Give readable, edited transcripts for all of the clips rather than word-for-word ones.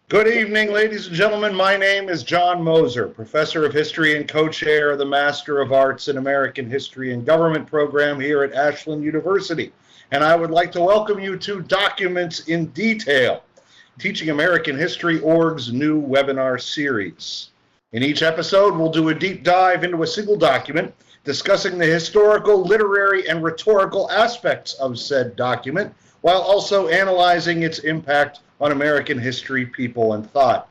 Good evening, ladies and gentlemen. My name is John Moser, professor of history and co-chair of the Master of Arts in American History and Government program here at Ashland University. And I would like to welcome you to Documents in Detail, Teaching American History Org's new webinar series. In each episode, we'll do a deep dive into a single document, discussing the historical, literary, and rhetorical aspects of said document, while also analyzing its impact on American history, people, and thought.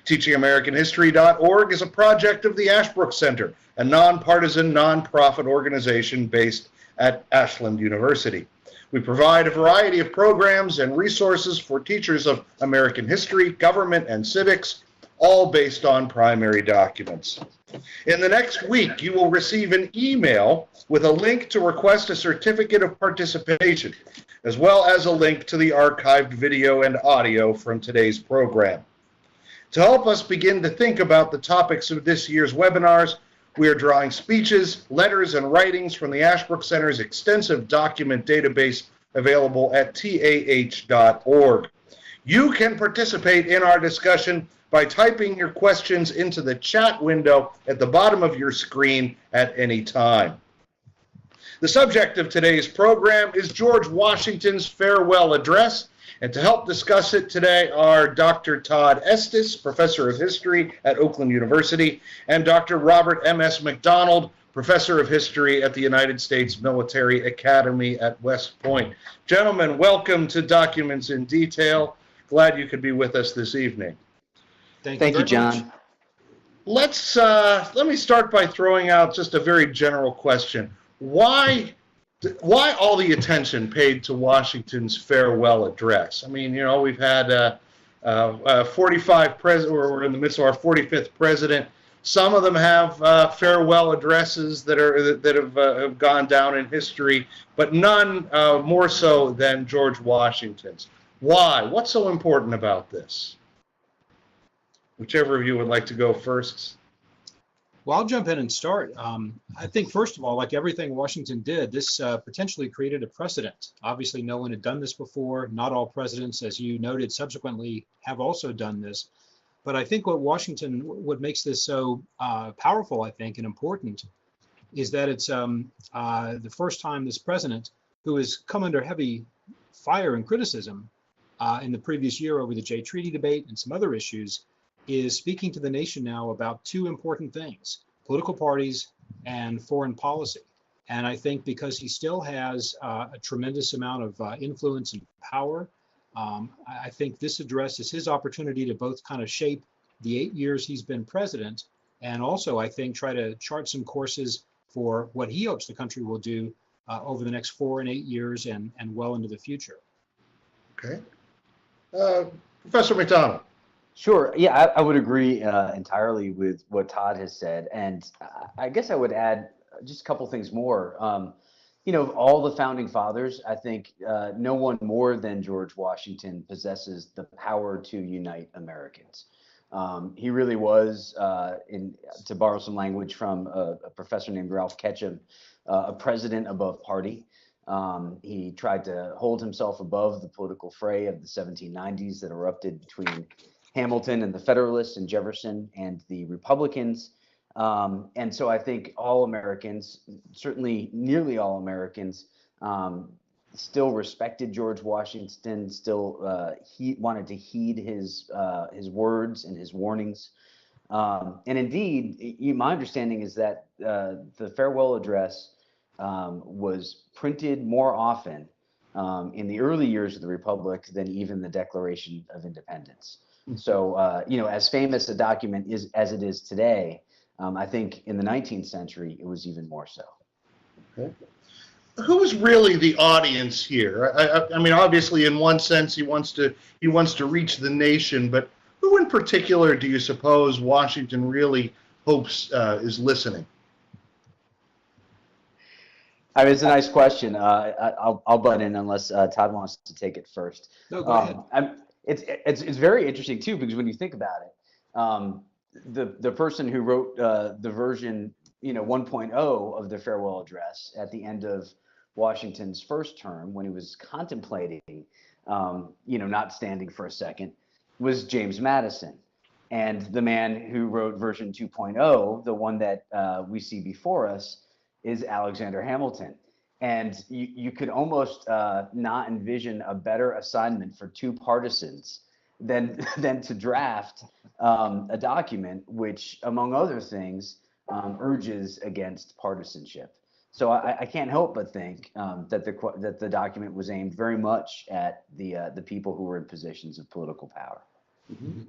TeachingAmericanHistory.org is a project of the Ashbrook Center, a nonpartisan, nonprofit organization based at Ashland University. We provide a variety of programs and resources for teachers of American history, government, and civics, all based on primary documents. In the next week, you will receive an email with a link to request a certificate of participation, as well as a link to the archived video and audio from today's program. To help us begin to think about the topics of this year's webinars, we are drawing speeches, letters, and writings from the Ashbrook Center's extensive document database available at tah.org. You can participate in our discussion by typing your questions into the chat window at the bottom of your screen at any time. The subject of today's program is George Washington's farewell address, and to help discuss it today are Dr. Todd Estes, professor of history at Oakland University, and Dr. Robert M.S. McDonald, professor of history at the United States Military Academy at West Point. Gentlemen, welcome to Documents in Detail. Glad you could be with us this evening. Thank you, John. Let me start by throwing out just a very general question. Why all the attention paid to Washington's farewell address? I mean, you know, we've had 45 presidents. We're in the midst of our 45th president. Some of them have farewell addresses that have gone down in history, but none more so than George Washington's. Why? What's so important about this? Whichever of you would like to go first. Well, I'll jump in and start. I think, first of all, like everything Washington did, this potentially created a precedent. Obviously, no one had done this before. Not all presidents, as you noted, subsequently have also done this. But I think what makes this so powerful, I think, and important, is that it's the first time this president, who has come under heavy fire and criticism in the previous year over the Jay Treaty debate and some other issues, is speaking to the nation now about two important things: political parties and foreign policy. And I think because he still has a tremendous amount of influence and power, I think this address is his opportunity to both kind of shape the 8 years he's been president, and also, I think, try to chart some courses for what he hopes the country will do over the next 4 and 8 years and well into the future. Okay. Professor McDonald. Sure. Yeah, I would agree entirely with what Todd has said. And I guess I would add just a couple things more. You know, all the founding fathers, I think no one more than George Washington possesses the power to unite Americans. He really was, to borrow some language from a professor named Ralph Ketchum, a president above party. He tried to hold himself above the political fray of the 1790s that erupted between Hamilton and the Federalists and Jefferson and the Republicans. And so I think all Americans, certainly nearly all Americans, still respected George Washington, still he wanted to heed his words and his warnings. And indeed, my understanding is that the farewell address was printed more often in the early years of the Republic than even the Declaration of Independence. So, you know, as famous a document as it is today, I think in the 19th century, it was even more so. Okay. Who is really the audience here? I mean, obviously, in one sense, he wants to reach the nation, but who in particular do you suppose Washington really hopes is listening? I mean, it's a nice question. I'll butt in unless Todd wants to take it first. No, go ahead. It's very interesting too, because when you think about it, the person who wrote the version 1.0 of the farewell address at the end of Washington's first term, when he was contemplating not standing for a second, was James Madison. And the man who wrote version 2.0, the one that we see before us, is Alexander Hamilton. And you could almost not envision a better assignment for two partisans than to draft a document which, among other things, urges against partisanship. So I can't help but think that the document was aimed very much at the people who were in positions of political power. Mm-hmm.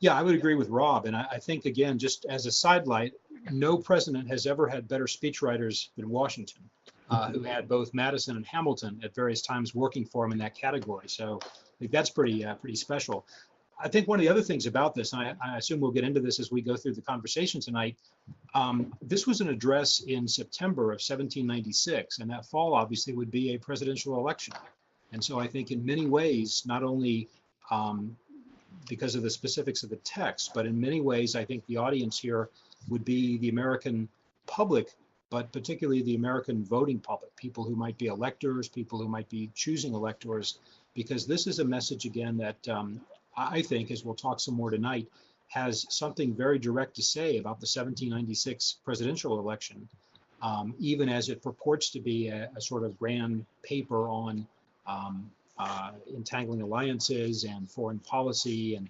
Yeah, I would agree with Rob. And I think, again, just as a sidelight, no president has ever had better speechwriters than Washington, who had both Madison and Hamilton at various times working for him in that category. So I think that's pretty special. I think one of the other things about this, and I assume we'll get into this as we go through the conversation tonight, this was an address in September of 1796, and that fall obviously would be a presidential election. And so I think in many ways, not only because of the specifics of the text, but in many ways, I think the audience here would be the American public, but particularly the American voting public, people who might be electors, people who might be choosing electors, because this is a message, again, that I think, as we'll talk some more tonight, has something very direct to say about the 1796 presidential election, even as it purports to be a sort of grand paper on entangling alliances and foreign policy and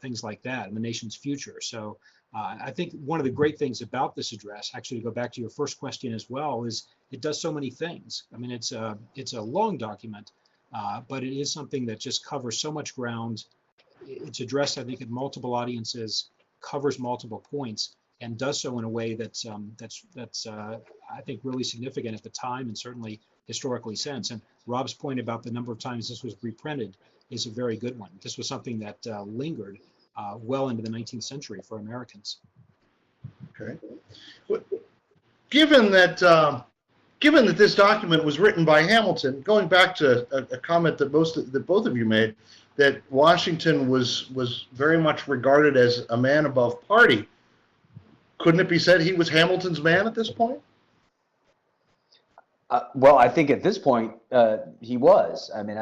things like that, and the nation's future. So I think one of the great things about this address, actually to go back to your first question as well, is it does so many things. I mean, it's a long document, but it is something that just covers so much ground. It's addressed, I think, at multiple audiences, covers multiple points, and does so in a way that's I think really significant at the time and certainly historically since. And Rob's point about the number of times this was reprinted is a very good one. This was something that lingered well into the 19th century for Americans. Okay. Given that this document was written by Hamilton, going back to a comment that both of you made, that Washington was very much regarded as a man above party, couldn't it be said he was Hamilton's man at this point? Well, I think at this point he was. I mean,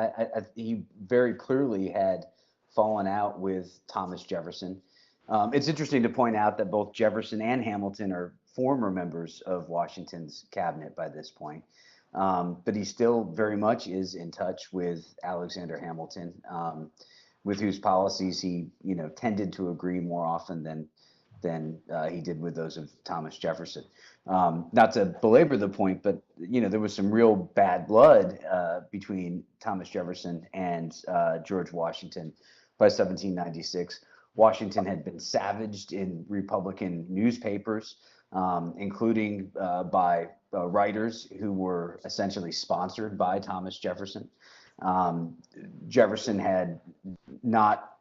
he very clearly had fallen out with Thomas Jefferson. It's interesting to point out that both Jefferson and Hamilton are former members of Washington's cabinet by this point, but he still very much is in touch with Alexander Hamilton, with whose policies he, tended to agree more often than he did with those of Thomas Jefferson. Not to belabor the point, but there was some real bad blood between Thomas Jefferson and George Washington by 1796. Washington had been savaged in Republican newspapers, including by writers who were essentially sponsored by Thomas Jefferson. Jefferson had not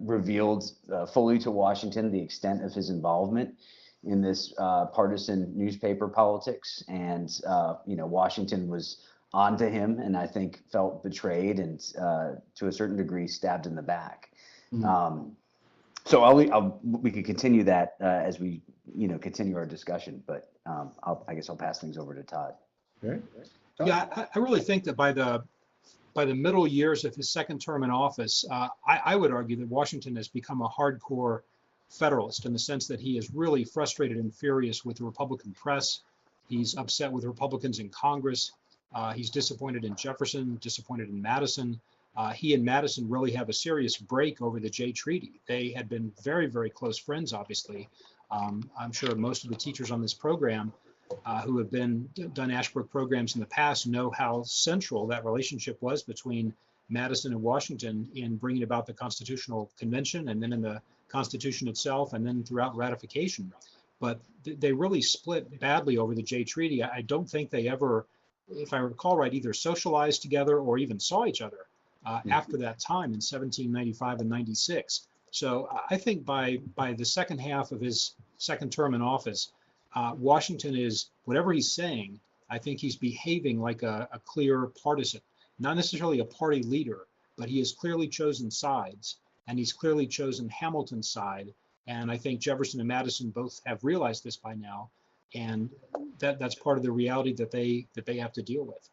revealed fully to Washington the extent of his involvement in this partisan newspaper politics, and Washington was onto him, and I think felt betrayed and to a certain degree stabbed in the back. Mm-hmm. So we could continue that as we continue our discussion, but I guess I'll pass things over to Todd. Okay. Yeah, I really think that by the middle years of his second term in office, I would argue that Washington has become a hardcore Federalist in the sense that he is really frustrated and furious with the Republican press. He's upset with Republicans in Congress. He's disappointed in Jefferson, disappointed in Madison. He and Madison really have a serious break over the Jay Treaty. They had been very, very close friends, obviously. I'm sure most of the teachers on this program who have done Ashbrook programs in the past know how central that relationship was between Madison and Washington in bringing about the Constitutional Convention, and then in the Constitution itself, and then throughout ratification. But they really split badly over the Jay Treaty. I don't think they ever, if I recall right, either socialized together or even saw each other after that time in 1795 and 96. So I think by the second half of his second term in office, Washington is, whatever he's saying, I think he's behaving like a clear partisan, not necessarily a party leader, but he has clearly chosen sides, and he's clearly chosen Hamilton's side. And I think Jefferson and Madison both have realized this by now, and that's part of the reality that they have to deal with.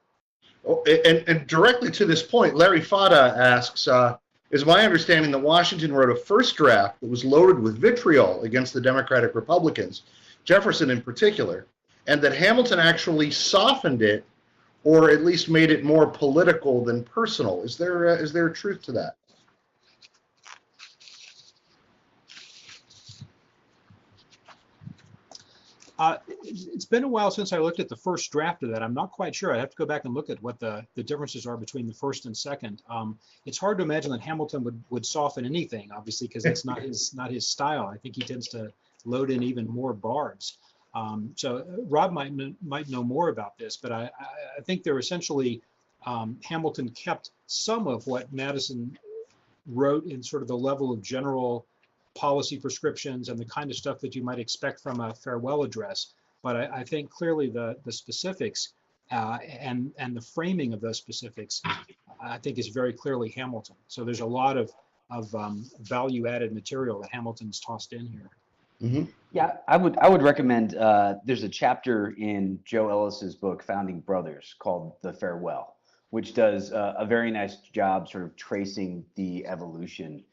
Oh, and directly to this point, Larry Fada asks, is my understanding that Washington wrote a first draft that was loaded with vitriol against the Democratic Republicans, Jefferson in particular, and that Hamilton actually softened it, or at least made it more political than personal. Is there truth to that? It's been a while since I looked at the first draft of that. I'm not quite sure. I have to go back and look at what the differences are between the first and second. It's hard to imagine that Hamilton would soften anything, obviously, because that's not his style. I think he tends to load in even more barbs. So Rob might know more about this, but I think they're essentially Hamilton kept some of what Madison wrote in sort of the level of general policy prescriptions and the kind of stuff that you might expect from a farewell address. But I think clearly the specifics and the framing of those specifics, I think, is very clearly Hamilton. So there's a lot of value added material that Hamilton's tossed in here. Mm-hmm. Yeah, I would recommend, there's a chapter in Joe Ellis's book, Founding Brothers, called The Farewell, which does a very nice job sort of tracing the evolution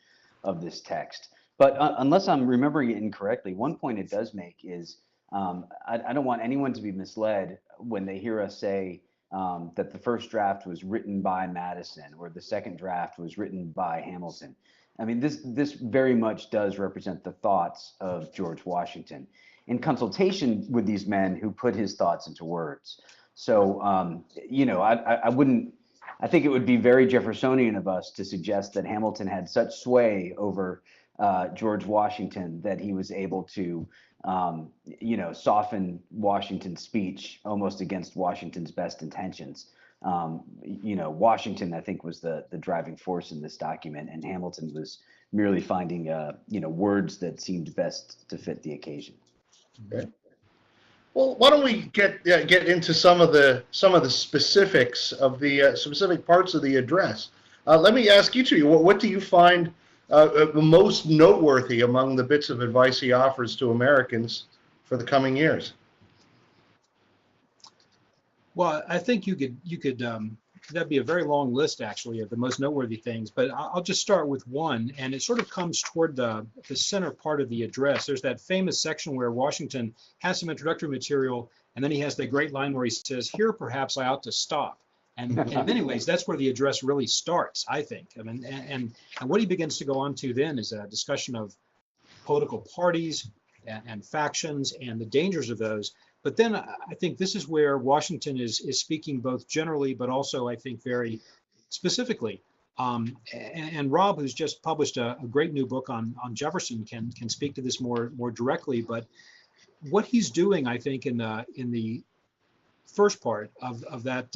of this text. But unless I'm remembering it incorrectly, one point it does make is I don't want anyone to be misled when they hear us say that the first draft was written by Madison or the second draft was written by Hamilton. I mean, this very much does represent the thoughts of George Washington in consultation with these men who put his thoughts into words. So, you know, I think it would be very Jeffersonian of us to suggest that Hamilton had such sway over George Washington that he was able to, you know, soften Washington's speech almost against Washington's best intentions. You know, Washington, I think, was the driving force in this document, and Hamilton was merely finding, you know, words that seemed best to fit the occasion. Okay. Well, why don't we get into some of the specifics of the specific parts of the address? Let me ask each of you, what do you find most noteworthy among the bits of advice he offers to Americans for the coming years? Well, I think you could that'd be a very long list, actually, of the most noteworthy things, but I'll just start with one, and it sort of comes toward the center part of the address. There's that famous section where Washington has some introductory material, and then he has the great line where he says, "Here perhaps I ought to stop." And in many ways, that's where the address really starts, I think. I mean, and what he begins to go on to then is a discussion of political parties and factions and the dangers of those. But then I think this is where Washington is speaking both generally, but also, I think, very specifically. And Rob, who's just published a great new book on Jefferson, can speak to this more directly. But what he's doing, I think, in the first part of that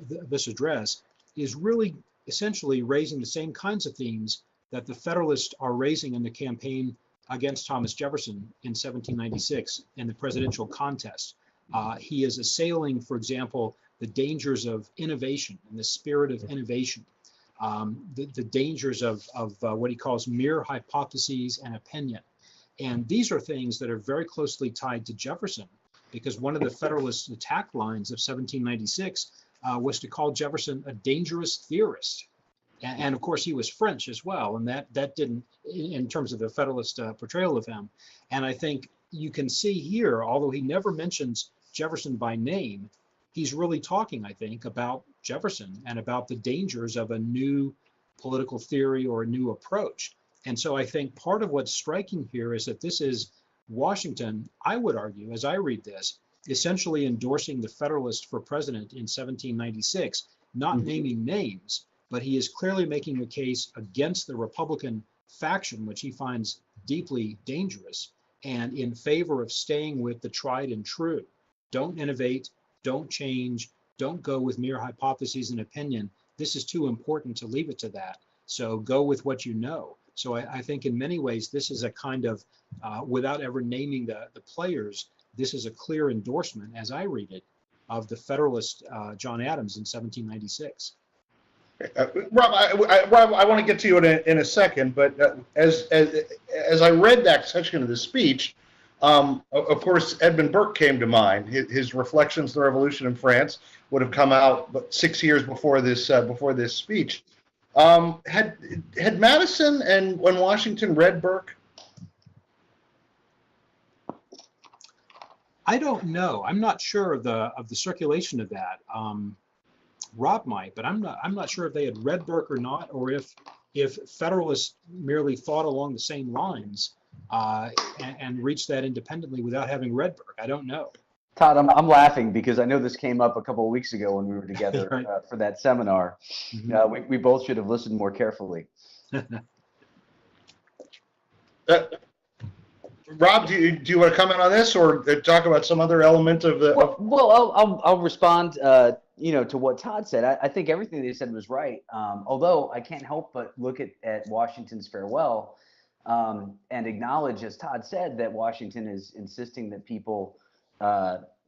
this address is really essentially raising the same kinds of themes that the Federalists are raising in the campaign against Thomas Jefferson in 1796 in the presidential contest. He is assailing, for example, the dangers of innovation and the spirit of innovation, the dangers of what he calls mere hypotheses and opinion. And these are things that are very closely tied to Jefferson, because one of the Federalist attack lines of 1796 was to call Jefferson a dangerous theorist. And of course, he was French as well, and that didn't, in terms of the Federalist portrayal of him. And I think you can see here, although he never mentions Jefferson by name, he's really talking, I think, about Jefferson and about the dangers of a new political theory or a new approach. And so I think part of what's striking here is that this is Washington, I would argue, as I read this, essentially endorsing the Federalist for president in 1796, not naming names, but he is clearly making a case against the Republican faction, which he finds deeply dangerous, and in favor of staying with the tried and true. Don't innovate, don't change, don't go with mere hypotheses and opinion. This is too important to leave it to that. So go with what you know. So I think in many ways, this is a kind of, without ever naming the players, this is a clear endorsement, as I read it, of the Federalist John Adams in 1796. Rob, I want to get to you in a second, but as I read that section of the speech, of course, Edmund Burke came to mind. His Reflections on the Revolution in France would have come out 6 years before this speech. Had Madison and when Washington read Burke? I don't know. I'm not sure of the circulation of that. Rob might, but I'm not sure if they had read Burke or not, or if Federalists merely thought along the same lines and reached that independently without having read Burke. I don't know. Todd, I'm laughing because I know this came up a couple of weeks ago when we were together Right. for that seminar. Mhm. We both should have listened more carefully. Rob, do you want to comment on this or talk about some other element of the? Well, I'll respond, to what Todd said. I think everything they said was right. Although I can't help but look at Washington's farewell and acknowledge, as Todd said, that Washington is insisting that people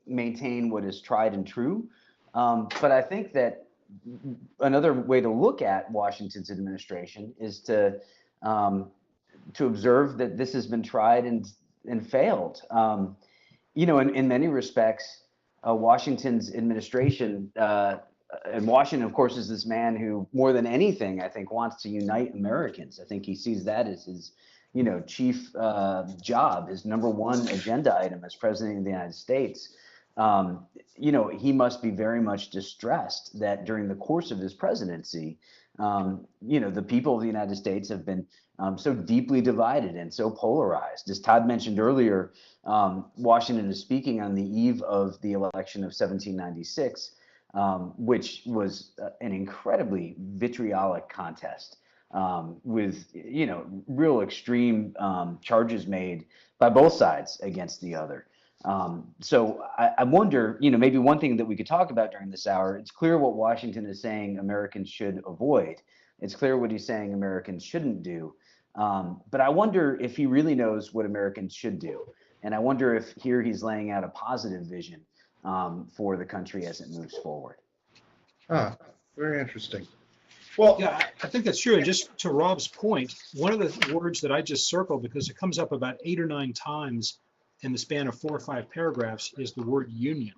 maintain what is tried and true. But I think that another way to look at Washington's administration is to observe that this has been tried and failed. In many respects, Washington's administration, and Washington, of course, is this man who, more than anything, I think, wants to unite Americans. I think he sees that as his, chief job, his number one agenda item as president of the United States. He must be very much distressed that during the course of his presidency, the people of the United States have been so deeply divided and so polarized. As Todd mentioned earlier, Washington is speaking on the eve of the election of 1796, which was an incredibly vitriolic contest with, real extreme charges made by both sides against the other. So I wonder, maybe one thing that we could talk about during this hour, it's clear what Washington is saying Americans should avoid. It's clear what he's saying Americans shouldn't do. But I wonder if he really knows what Americans should do. And I wonder if here he's laying out a positive vision for the country as it moves forward. Very interesting. Well, yeah, I think that's true. And just to Rob's point, one of the words that I just circled, because it comes up about 8 or 9 times in the span of 4 or 5 paragraphs, is the word union.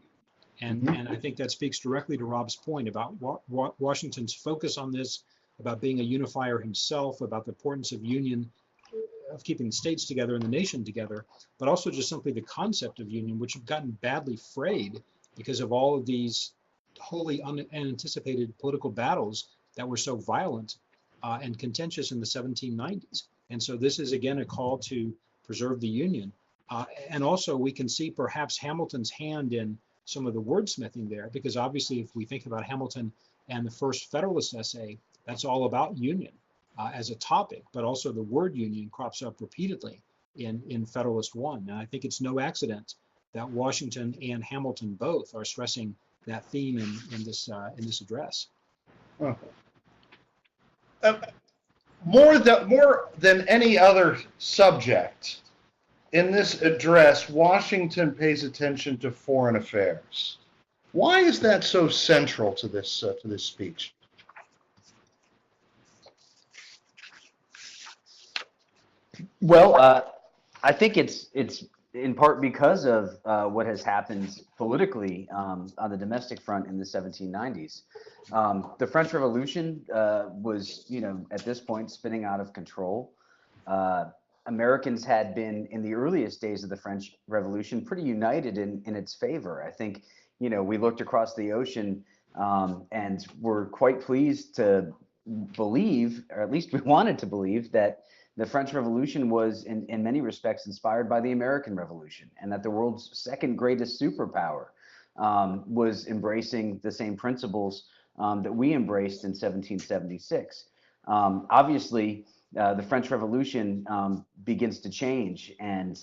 And I think that speaks directly to Rob's point about Washington's focus on this, about being a unifier himself, about the importance of union, of keeping the states together and the nation together, but also just simply the concept of union, which have gotten badly frayed because of all of these wholly unanticipated political battles that were so violent and contentious in the 1790s. And so this is, again, a call to preserve the union. And also we can see perhaps Hamilton's hand in some of the wordsmithing there, because obviously if we think about Hamilton and the first Federalist essay, that's all about union as a topic, but also the word union crops up repeatedly in Federalist One. And I think it's no accident that Washington and Hamilton both are stressing that theme in this address. More than any other subject, in this address, Washington pays attention to foreign affairs. Why is that so central to this speech? Well, I think it's in part because of what has happened politically on the domestic front in the 1790s. The French Revolution was, at this point, spinning out of control. Americans had been, in the earliest days of the French Revolution, pretty united in its favor. I think, we looked across the ocean and were quite pleased to believe, or at least we wanted to believe, that the French Revolution was in many respects inspired by the American Revolution, and that the world's second greatest superpower was embracing the same principles that we embraced in 1776. Obviously, the French Revolution begins to change and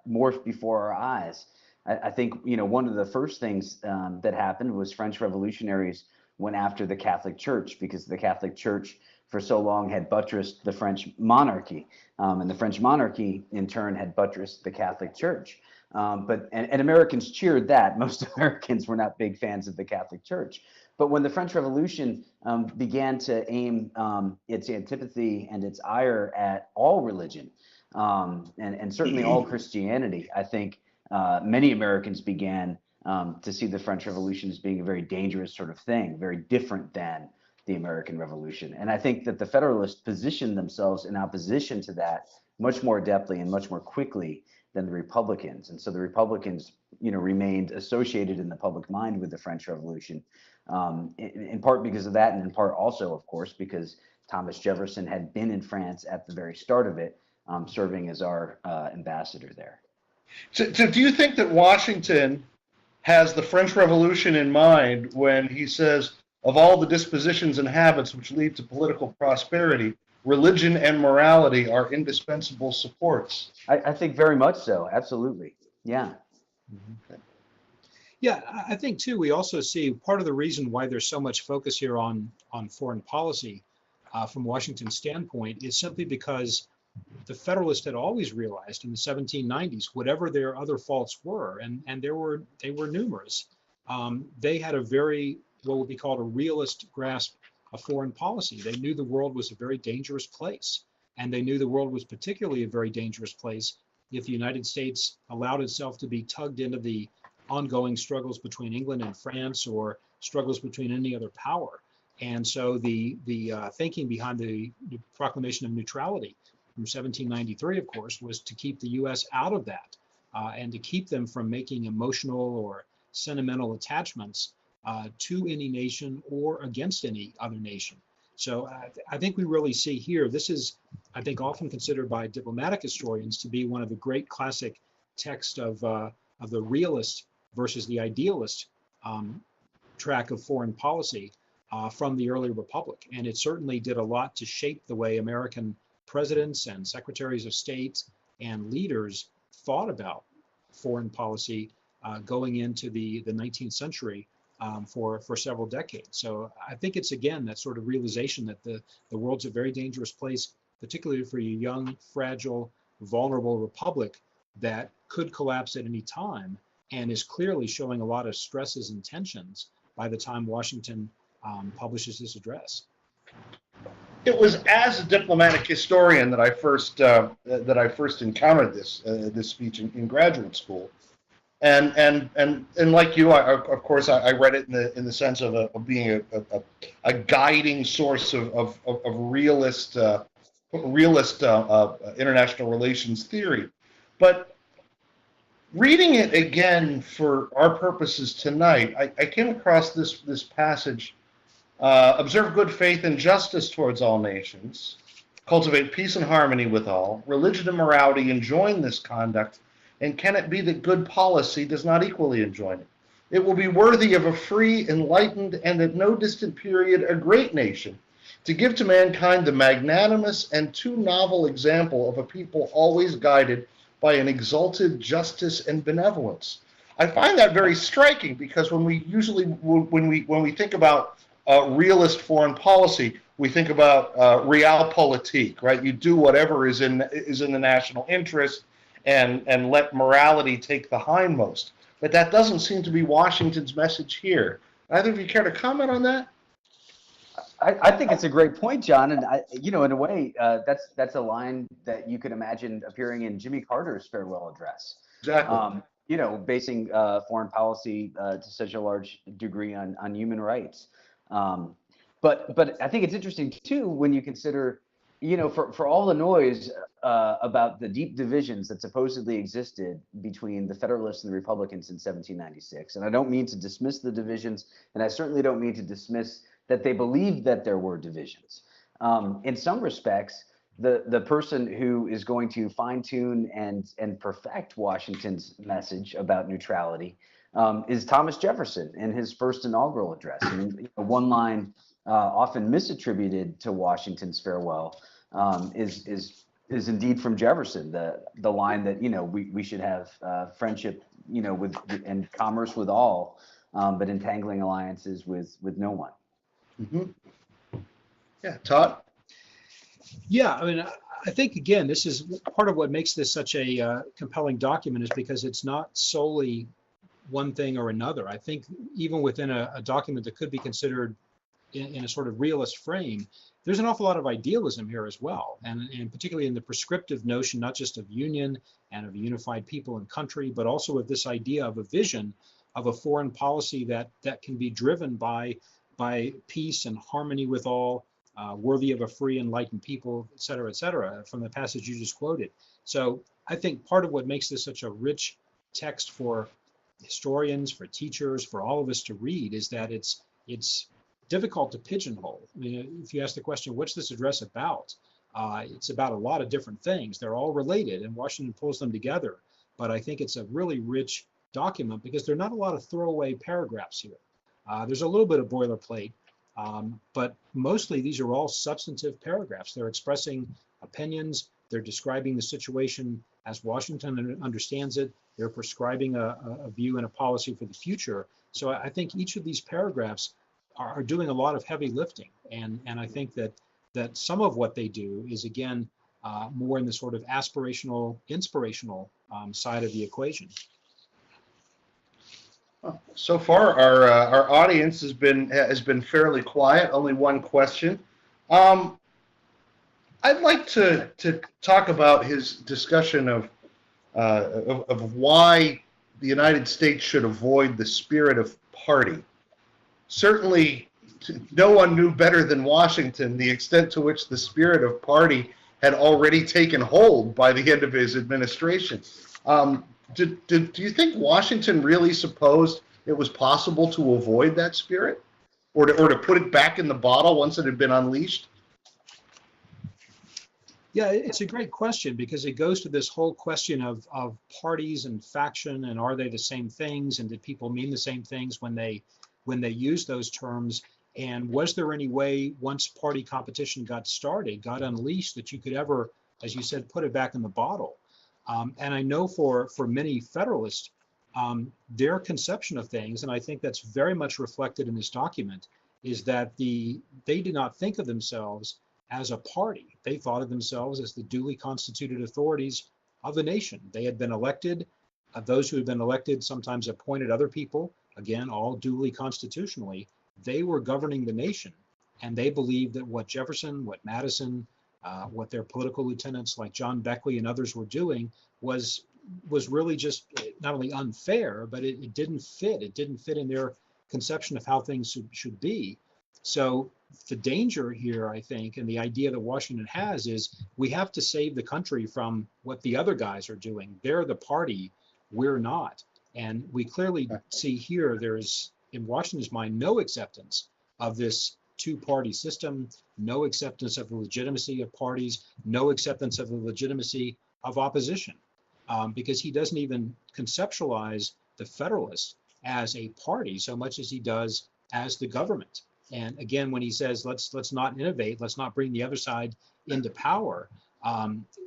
morph before our eyes. I think, one of the first things that happened was French revolutionaries went after the Catholic Church, because the Catholic Church for so long had buttressed the French monarchy, and the French monarchy in turn had buttressed the Catholic Church. But Americans cheered that. Most Americans were not big fans of the Catholic Church. But when the French Revolution began to aim its antipathy and its ire at all religion, and certainly all Christianity, I think many Americans began to see the French Revolution as being a very dangerous sort of thing, very different than the American Revolution. And I think that the Federalists positioned themselves in opposition to that much more adeptly and much more quickly than the Republicans. And so the Republicans, remained associated in the public mind with the French Revolution, in part because of that, and in part also, of course, because Thomas Jefferson had been in France at the very start of it, serving as our ambassador there. So do you think that Washington has the French Revolution in mind when he says, of all the dispositions and habits which lead to political prosperity, religion and morality are indispensable supports? I think very much so. Absolutely. Yeah. Okay. Yeah, I think too, we also see part of the reason why there's so much focus here on foreign policy from Washington's standpoint is simply because the Federalists had always realized in the 1790s, whatever their other faults were, and they were numerous, they had a very, what would be called a realist grasp of foreign policy. They knew the world was a very dangerous place, and they knew the world was particularly a very dangerous place if the United States allowed itself to be tugged into the ongoing struggles between England and France, or struggles between any other power. And so the thinking behind the Proclamation of Neutrality from 1793, of course, was to keep the U.S. out of that, and to keep them from making emotional or sentimental attachments to any nation or against any other nation. So I think we really see here, this is, I think, often considered by diplomatic historians to be one of the great classic texts of the realist versus the idealist track of foreign policy from the early republic. And it certainly did a lot to shape the way American presidents and secretaries of state and leaders thought about foreign policy going into the 19th century for several decades. So I think it's, again, that sort of realization that the world's a very dangerous place, particularly for a young, fragile, vulnerable republic that could collapse at any time, and is clearly showing a lot of stresses and tensions by the time Washington publishes this address. It was as a diplomatic historian that I first encountered this speech in graduate school, and like you, of course I read it in the sense of being a guiding source of realist international relations theory, but reading it again for our purposes tonight, I came across this passage. Observe good faith and justice towards all nations, cultivate peace and harmony with all, religion and morality enjoin this conduct, and can it be that good policy does not equally enjoin it? It will be worthy of a free, enlightened, and at no distant period a great nation, to give to mankind the magnanimous and too novel example of a people always guided by an exalted justice and benevolence. I find that very striking, because when we think about realist foreign policy, we think about realpolitik, right? You do whatever is in the national interest, and let morality take the hindmost. But that doesn't seem to be Washington's message here. Either of you care to comment on that? I think it's a great point, John, and in a way, that's a line that you could imagine appearing in Jimmy Carter's farewell address. Exactly. Basing foreign policy to such a large degree on human rights. But I think it's interesting too when you consider, for all the noise about the deep divisions that supposedly existed between the Federalists and the Republicans in 1796, and I don't mean to dismiss the divisions, and I certainly don't mean to dismiss that they believed that there were divisions. In some respects, the person who is going to fine-tune and perfect Washington's message about neutrality is Thomas Jefferson in his first inaugural address. I mean, one line often misattributed to Washington's farewell is indeed from Jefferson, the line that we should have friendship with and commerce with all, but entangling alliances with no one. Mm-hmm. Yeah, Todd? Yeah, I mean, I think, again, this is part of what makes this such a compelling document, is because it's not solely one thing or another. I think even within a document that could be considered in a sort of realist frame, there's an awful lot of idealism here as well, and particularly in the prescriptive notion, not just of union and of a unified people and country, but also of this idea of a vision of a foreign policy that can be driven by by peace and harmony with all, worthy of a free, enlightened people, et cetera, from the passage you just quoted. So I think part of what makes this such a rich text for historians, for teachers, for all of us to read is that it's difficult to pigeonhole. I mean, if you ask the question, what's this address about? It's about a lot of different things. They're all related, and Washington pulls them together. But I think it's a really rich document because there are not a lot of throwaway paragraphs here. There's a little bit of boilerplate, but mostly these are all substantive paragraphs. They're expressing opinions. They're describing the situation as Washington understands it. They're prescribing a view and a policy for the future. So I think each of these paragraphs are doing a lot of heavy lifting. And I think that some of what they do is, again, more in the sort of aspirational, inspirational side of the equation. So far, our audience has been fairly quiet. Only one question. I'd like to talk about his discussion of why the United States should avoid the spirit of party. Certainly, no one knew better than Washington the extent to which the spirit of party had already taken hold by the end of his administration. Do you think Washington really supposed it was possible to avoid that spirit, or to put it back in the bottle once it had been unleashed? Yeah, it's a great question because it goes to this whole question of parties and faction, and are they the same things, and did people mean the same things when they use those terms, and was there any way once party competition got unleashed, that you could ever, as you said, put it back in the bottle? And I know for many Federalists, their conception of things, and I think that's very much reflected in this document, is that they did not think of themselves as a party. They thought of themselves as the duly constituted authorities of the nation. They had been elected. Those who had been elected sometimes appointed other people, again, all duly constitutionally. They were governing the nation, and they believed that what Jefferson, what Madison, what their political lieutenants like John Beckley and others were doing was really just not only unfair, but it didn't fit. It didn't fit in their conception of how things should be. So the danger here, I think, and the idea that Washington has is we have to save the country from what the other guys are doing. They're the party, we're not. And we clearly see here there is, in Washington's mind, no acceptance of this two-party system, no acceptance of the legitimacy of parties, no acceptance of the legitimacy of opposition, because he doesn't even conceptualize the Federalists as a party so much as he does as the government. And again, when he says, let's not innovate, let's not bring the other side into power,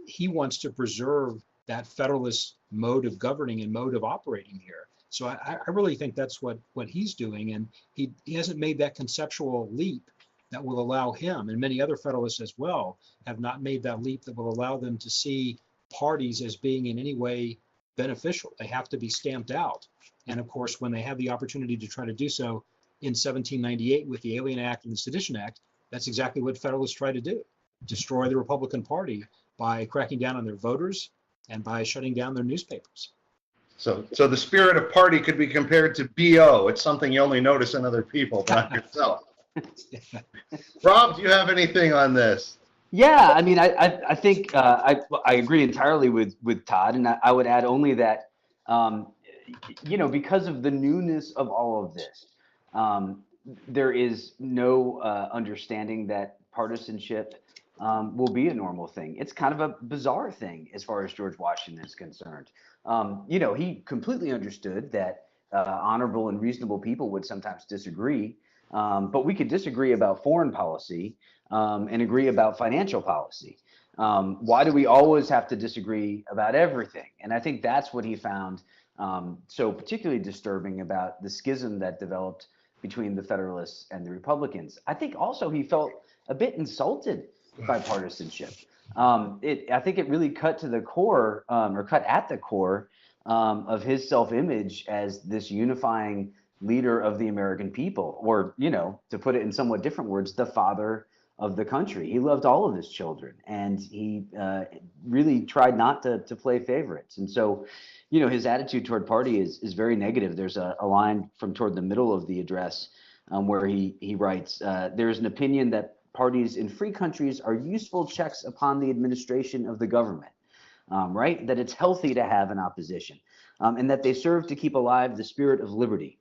he wants to preserve that Federalist mode of governing and mode of operating here. So I really think that's what he's doing. And he hasn't made that conceptual leap that will allow him, and many other Federalists as well, have not made that leap that will allow them to see parties as being in any way beneficial. They have to be stamped out. And of course, when they have the opportunity to try to do so in 1798 with the Alien Act and the Sedition Act, that's exactly what Federalists try to do: destroy the Republican Party by cracking down on their voters and by shutting down their newspapers. So the spirit of party could be compared to BO. It's something you only notice in other people, not yourself. Rob, do you have anything on this? Yeah, I mean, I think I agree entirely with Todd, and I would add only that, because of the newness of all of this, there is no understanding that partisanship will be a normal thing. It's kind of a bizarre thing as far as George Washington is concerned. He completely understood that honorable and reasonable people would sometimes disagree, but we could disagree about foreign policy and agree about financial policy. Why do we always have to disagree about everything? And I think that's what he found so particularly disturbing about the schism that developed between the Federalists and the Republicans. I think also he felt a bit insulted by partisanship. I think it really cut to the core, or cut at the core of his self-image as this unifying leader of the American people, or, to put it in somewhat different words, the father of the country. He loved all of his children, and he really tried not to play favorites. And so, his attitude toward party is very negative. There's a line from toward the middle of the address where he writes, there is an opinion that parties in free countries are useful checks upon the administration of the government, right? That it's healthy to have an opposition, and that they serve to keep alive the spirit of liberty.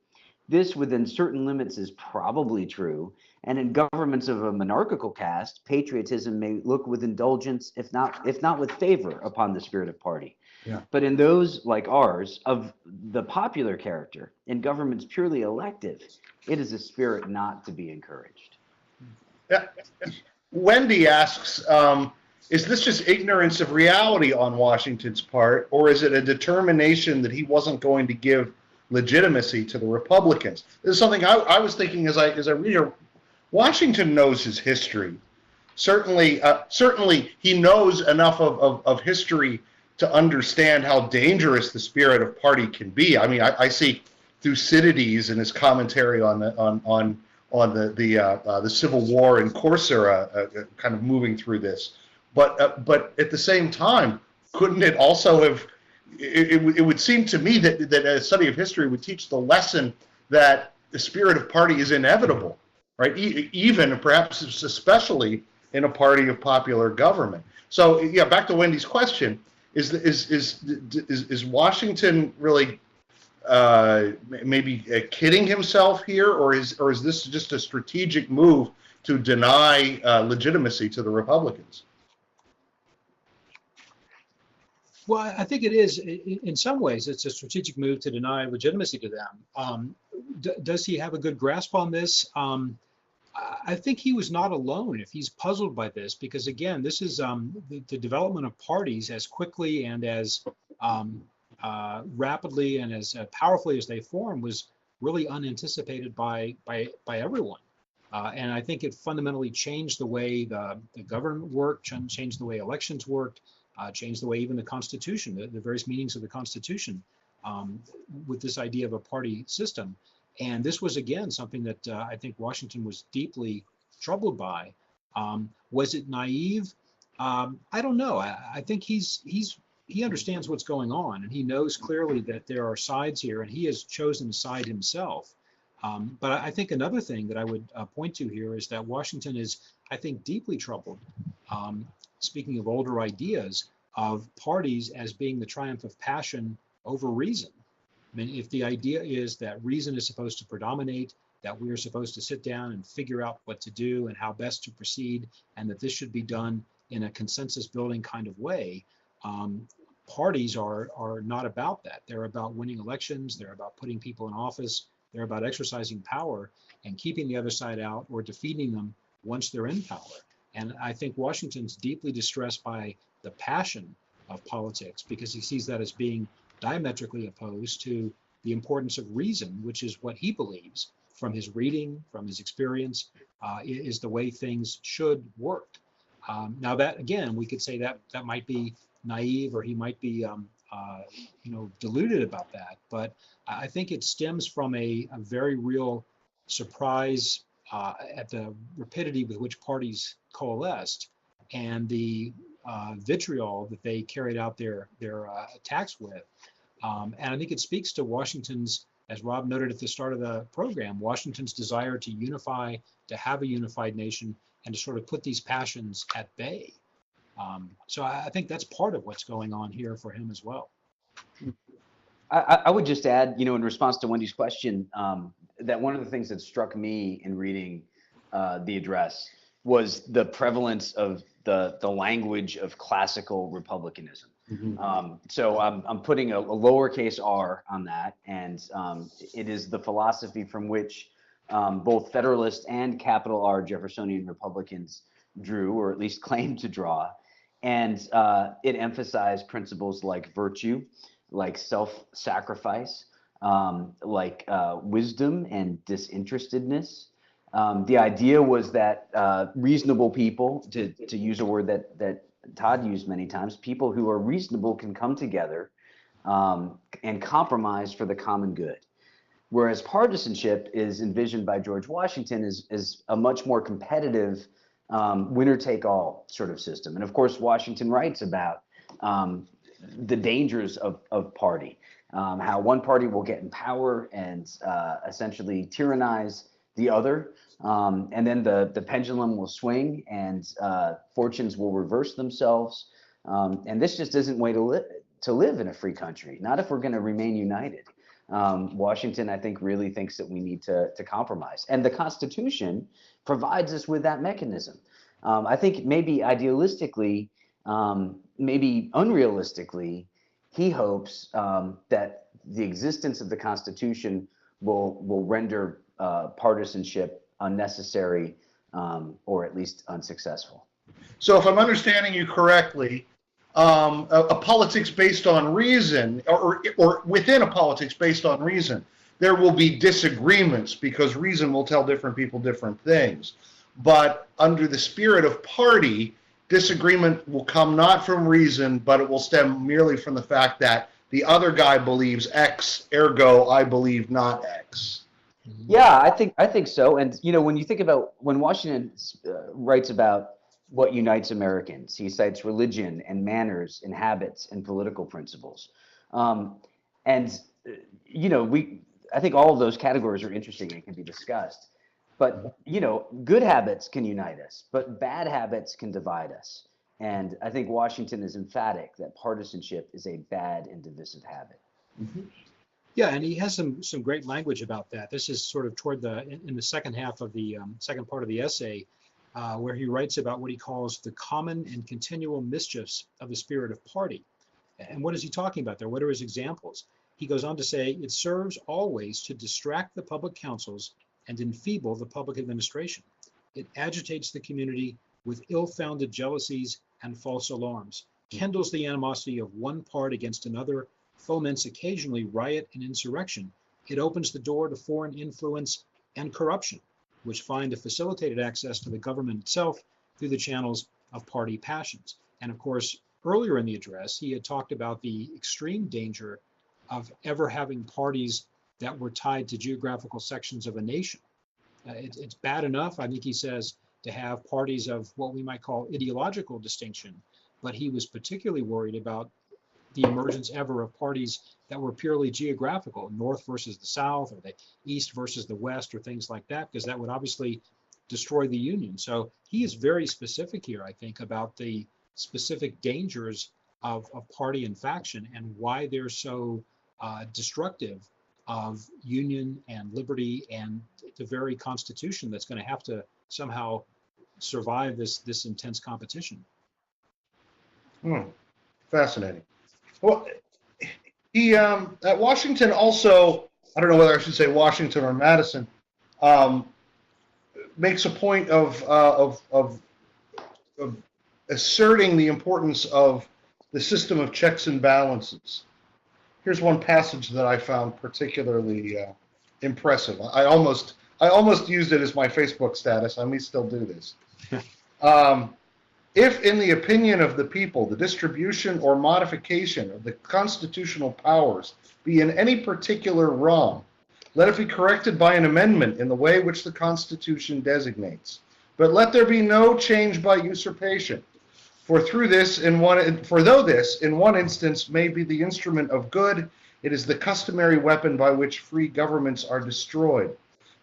This, within certain limits, is probably true, and in governments of a monarchical caste, patriotism may look with indulgence, if not with favor, upon the spirit of party. Yeah. But in those like ours, of the popular character, in governments purely elective, it is a spirit not to be encouraged. Yeah. Wendy asks, is this just ignorance of reality on Washington's part, or is it a determination that he wasn't going to give legitimacy to the Republicans? This is something I was thinking as I read here. Washington knows his history. Certainly, he knows enough of history to understand how dangerous the spirit of party can be. I mean, I see Thucydides in his commentary on the Civil War in Corcyra, kind of moving through this. But at the same time, couldn't it also have? It would seem to me that a study of history would teach the lesson that the spirit of party is inevitable, right? Even perhaps especially in a party of popular government. So yeah, back to Wendy's question: is Washington really maybe kidding himself here, or is this just a strategic move to deny legitimacy to the Republicans? Well, I think it is. In some ways, it's a strategic move to deny legitimacy to them. Does he have a good grasp on this? I think he was not alone if he's puzzled by this, because again, this is the development of parties as quickly and as rapidly and as powerfully as they form was really unanticipated by everyone. And I think it fundamentally changed the way the government worked, changed the way elections worked, changed the way even the Constitution, the various meanings of the Constitution, with this idea of a party system. And this was, again, something that I think Washington was deeply troubled by. Was it naive? I don't know. I think he understands what's going on, and he knows clearly that there are sides here, and he has chosen a side himself. But I think another thing that I would point to here is that Washington is, I think, deeply troubled, speaking of older ideas, of parties as being the triumph of passion over reason. I mean, if the idea is that reason is supposed to predominate, that we are supposed to sit down and figure out what to do and how best to proceed, and that this should be done in a consensus building kind of way, parties are not about that. They're about winning elections. They're about putting people in office. They're about exercising power and keeping the other side out or defeating them once they're in power. And I think Washington's deeply distressed by the passion of politics because he sees that as being diametrically opposed to the importance of reason, which is what he believes from his reading, from his experience, is the way things should work. Now that, again, we could say that might be naive, or he might be deluded about that, but I think it stems from a very real surprise at the rapidity with which parties coalesced and the vitriol that they carried out their attacks with. And I think it speaks to Washington's, as Rob noted at the start of the program, Washington's desire to unify, to have a unified nation, and to sort of put these passions at bay. So I think that's part of what's going on here for him as well. I would just add, in response to Wendy's question, that one of the things that struck me in reading the address was the prevalence of the language of classical republicanism. Mm-hmm. So I'm putting a lowercase r on that, and it is the philosophy from which both Federalist and capital R Jeffersonian Republicans drew, or at least claimed to draw. And it emphasized principles like virtue, like self-sacrifice, like wisdom and disinterestedness. The idea was that reasonable people, to use a word that Todd used many times, people who are reasonable can come together and compromise for the common good. Whereas partisanship is envisioned by George Washington as a much more competitive winner-take-all sort of system. And of course, Washington writes about the dangers of party, how one party will get in power and essentially tyrannize the other. And then the pendulum will swing and fortunes will reverse themselves. And this just isn't way to live in a free country, not if we're going to remain united. Washington, I think, really thinks that we need to compromise. And the Constitution provides us with that mechanism. I think maybe idealistically, maybe unrealistically, he hopes that the existence of the Constitution will render partisanship unnecessary or at least unsuccessful. So if I'm understanding you correctly, a politics based on reason, or within a politics based on reason, there will be disagreements because reason will tell different people different things. But under the spirit of party, disagreement will come not from reason, but it will stem merely from the fact that the other guy believes X, ergo I believe not X. Yeah, I think so. And when you think about when Washington writes about what unites Americans, he cites religion and manners and habits and political principles. And I think all of those categories are interesting and can be discussed. But good habits can unite us, but bad habits can divide us. And I think Washington is emphatic that partisanship is a bad and divisive habit. Mm-hmm. Yeah, and he has some great language about that. This is sort of toward in the second half of the second part of the essay, where he writes about what he calls the common and continual mischiefs of the spirit of party. And what is he talking about there? What are his examples? He goes on to say, it serves always to distract the public councils and enfeeble the public administration. It agitates the community with ill-founded jealousies and false alarms, kindles the animosity of one part against another, foments occasionally riot and insurrection. It opens the door to foreign influence and corruption, which find a facilitated access to the government itself through the channels of party passions. And of course, earlier in the address, he had talked about the extreme danger of ever having parties that were tied to geographical sections of a nation. It's bad enough, I think he says, to have parties of what we might call ideological distinction, but he was particularly worried about the emergence ever of parties that were purely geographical, North versus the South, or the East versus the West, or things like that, because that would obviously destroy the Union. So he is very specific here, I think, about the specific dangers of party and faction and why they're so destructive of union and liberty and the very Constitution that's going to have to somehow survive this intense competition. Fascinating. Well, he at Washington also, I don't know whether I should say Washington or Madison, makes a point of asserting the importance of the system of checks and balances. Here's one passage that I found particularly impressive. I almost used it as my Facebook status. I may still do this. If, in the opinion of the people, the distribution or modification of the constitutional powers be in any particular wrong, let it be corrected by an amendment in the way which the Constitution designates. But let there be no change by usurpation. For though this, in one instance, may be the instrument of good, it is the customary weapon by which free governments are destroyed.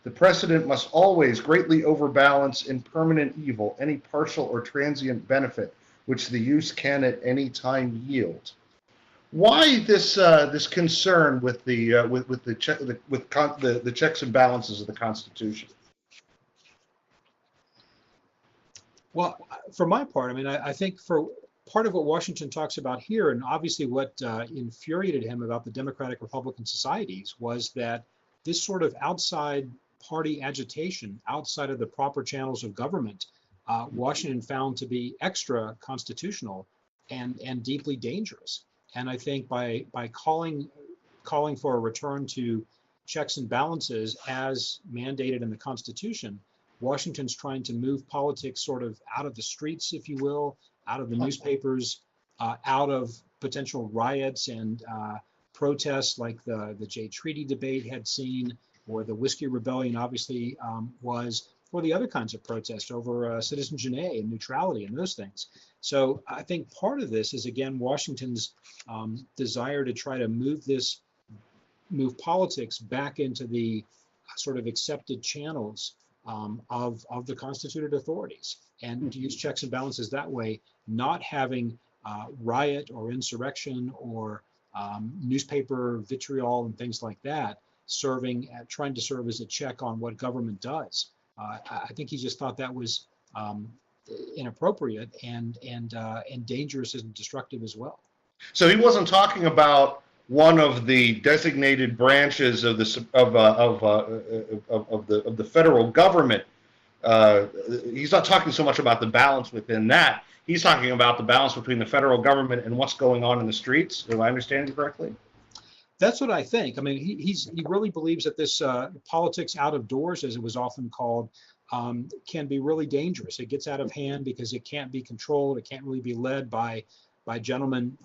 The precedent must always greatly overbalance in permanent evil any partial or transient benefit which the use can at any time yield. Why this concern with the checks and balances of the Constitution? Well, for my part, I mean, I think for part of what Washington talks about here, and obviously what infuriated him about the Democratic Republican societies, was that this sort of outside party agitation outside of the proper channels of government, Washington found to be extra constitutional and deeply dangerous. And I think by calling for a return to checks and balances as mandated in the Constitution, Washington's trying to move politics sort of out of the streets, if you will, out of the newspapers, out of potential riots and protests like the Jay Treaty debate had seen, or the Whiskey Rebellion obviously was, or the other kinds of protests over Citizen Genet and neutrality and those things. So I think part of this is, again, Washington's desire to try to move politics back into the sort of accepted channels of the constituted authorities, and to use checks and balances that way, not having riot or insurrection or newspaper vitriol and things like that trying to serve as a check on what government does. I think he just thought that was inappropriate and dangerous and destructive as well. So he wasn't talking about one of the designated branches of the federal government. He's not talking so much about the balance within that. He's talking about the balance between the federal government and what's going on in the streets. Do I understand you correctly? That's what I think. I mean, he really believes that this politics out of doors, as it was often called, can be really dangerous. It gets out of hand because it can't be controlled. It can't really be led by gentlemen,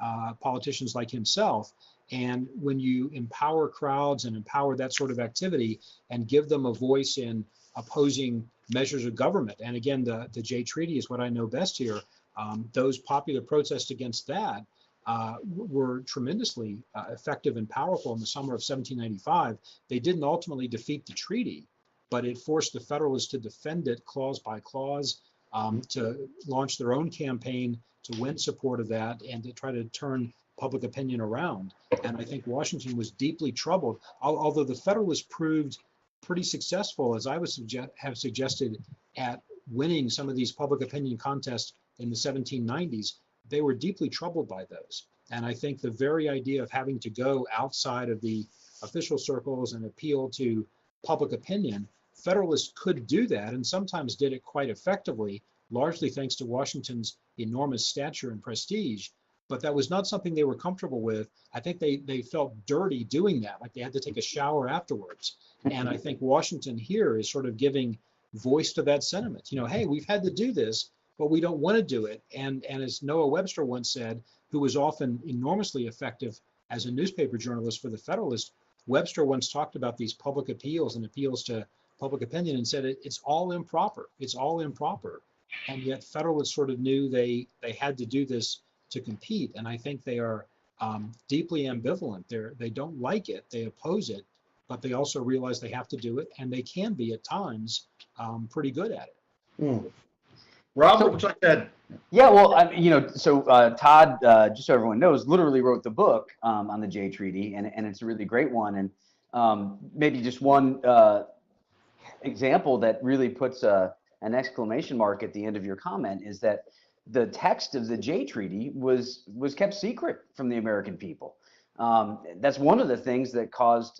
politicians like himself. And when you empower crowds and empower that sort of activity and give them a voice in opposing measures of government, and again, the Jay Treaty is what I know best here, those popular protests against that were tremendously effective and powerful in the summer of 1795. They didn't ultimately defeat the treaty, but it forced the Federalists to defend it clause by clause, to launch their own campaign to win support of that and to try to turn public opinion around. And I think Washington was deeply troubled, although the Federalists proved pretty successful, as I would have suggested, at winning some of these public opinion contests in the 1790s. They were deeply troubled by those. And I think the very idea of having to go outside of the official circles and appeal to public opinion, Federalists could do that and sometimes did it quite effectively, largely thanks to Washington's enormous stature and prestige. But that was not something they were comfortable with. I think they felt dirty doing that, like they had to take a shower afterwards. And I think Washington here is sort of giving voice to that sentiment. You know, hey, we've had to do this, but we don't want to do it. And as Noah Webster once said, who was often enormously effective as a newspaper journalist for the Federalist, Webster once talked about these public appeals and appeals to public opinion and said it's all improper. It's all improper. And yet Federalists sort of knew they had to do this to compete. And I think they are deeply ambivalent. They don't like it. They oppose it, but they also realize they have to do it. And they can be at times pretty good at it. Robert, would you like to add? Yeah, well, so Todd, just so everyone knows, literally wrote the book on the Jay Treaty, and it's a really great one. And maybe just one example that really puts an exclamation mark at the end of your comment is that the text of the Jay Treaty was kept secret from the American people. That's one of the things that caused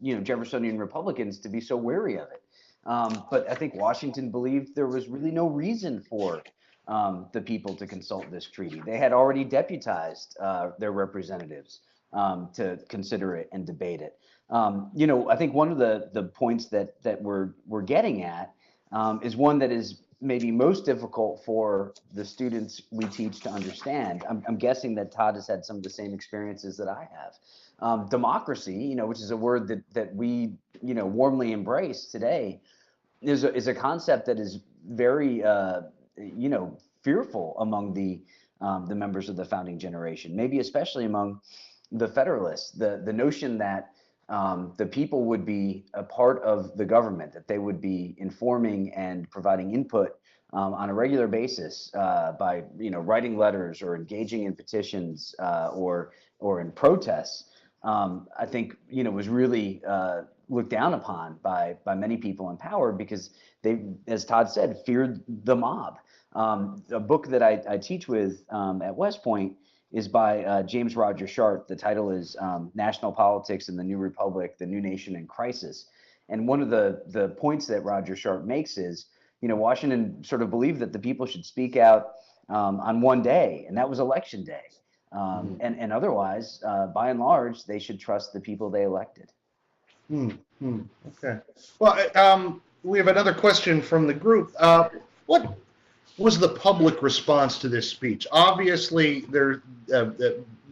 Jeffersonian Republicans to be so wary of it. But I think Washington believed there was really no reason for the people to consult this treaty. They had already deputized their representatives to consider it and debate it. I think one of the points that we're getting at is one that is maybe most difficult for the students we teach to understand. I'm guessing that Todd has had some of the same experiences that I have. Democracy, which is a word that we warmly embrace today, is a concept that is very fearful among the members of the founding generation, maybe especially among the Federalists. The notion that the people would be a part of the government, that they would be informing and providing input on a regular basis by writing letters or engaging in petitions or in protests, I think was really looked down upon by many people in power because they, as Todd said, feared the mob. A book that I teach with at West Point is by James Roger Sharp. The title is National Politics in the New Republic, the New Nation in Crisis. And one of the points that Roger Sharp makes is, Washington sort of believed that the people should speak out on one day, and that was election day. And otherwise, by and large, they should trust the people they elected. Okay. Well, we have another question from the group. What was the public response to this speech? Obviously, there are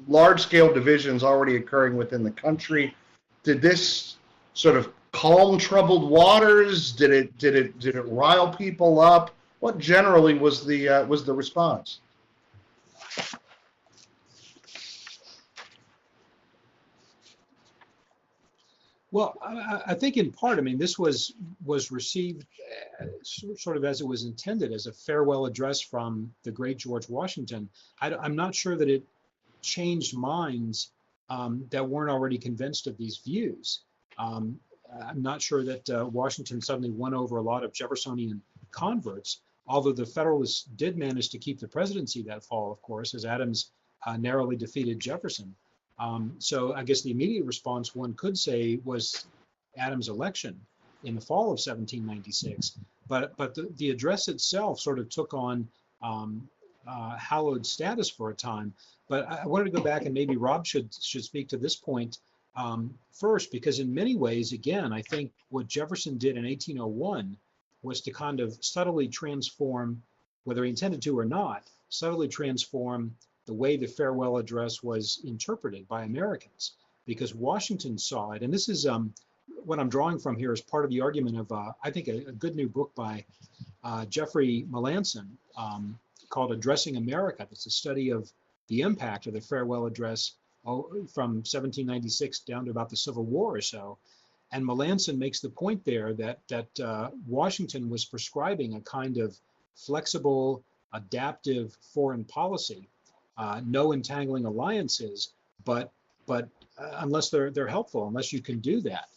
large-scale divisions already occurring within the country. Did this sort of calm troubled waters? Did it rile people up? What generally was the response? Well, I think in part, I mean, this was received sort of as it was intended, as a farewell address from the great George Washington. I'm not sure that it changed minds that weren't already convinced of these views. I'm not sure that Washington suddenly won over a lot of Jeffersonian converts, although the Federalists did manage to keep the presidency that fall, of course, as Adams narrowly defeated Jefferson. So I guess the immediate response, one could say, was Adams' election in the fall of 1796. But the address itself sort of took on hallowed status for a time. But I wanted to go back, and maybe Rob should speak to this point first, because in many ways, again, I think what Jefferson did in 1801 was to kind of subtly transform, whether he intended to or not, subtly transform the way the farewell address was interpreted by Americans, because Washington saw it. And this is what I'm drawing from here as part of the argument of, I think, a good new book by Jeffrey Melanson called Addressing America. It's a study of the impact of the farewell address from 1796 down to about the Civil War or so. And Melanson makes the point there that Washington was prescribing a kind of flexible, adaptive foreign policy. No entangling alliances, but unless they're helpful, unless you can do that.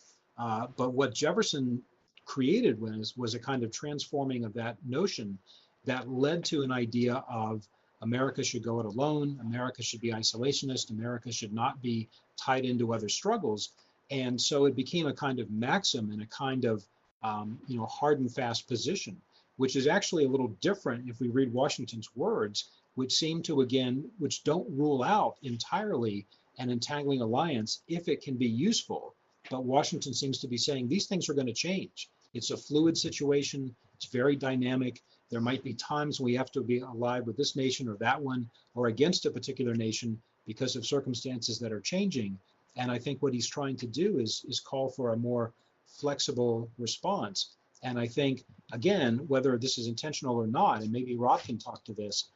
But what Jefferson created was a kind of transforming of that notion that led to an idea of America should go it alone, America should be isolationist, America should not be tied into other struggles. And so it became a kind of maxim and a kind of hard and fast position, which is actually a little different if we read Washington's words, which seem to, again, which don't rule out entirely an entangling alliance if it can be useful. But Washington seems to be saying these things are going to change. It's a fluid situation. It's very dynamic. There might be times we have to be allied with this nation or that one, or against a particular nation because of circumstances that are changing. And I think what he's trying to do is call for a more flexible response. And I think, again, whether this is intentional or not, and maybe Rob can talk to this,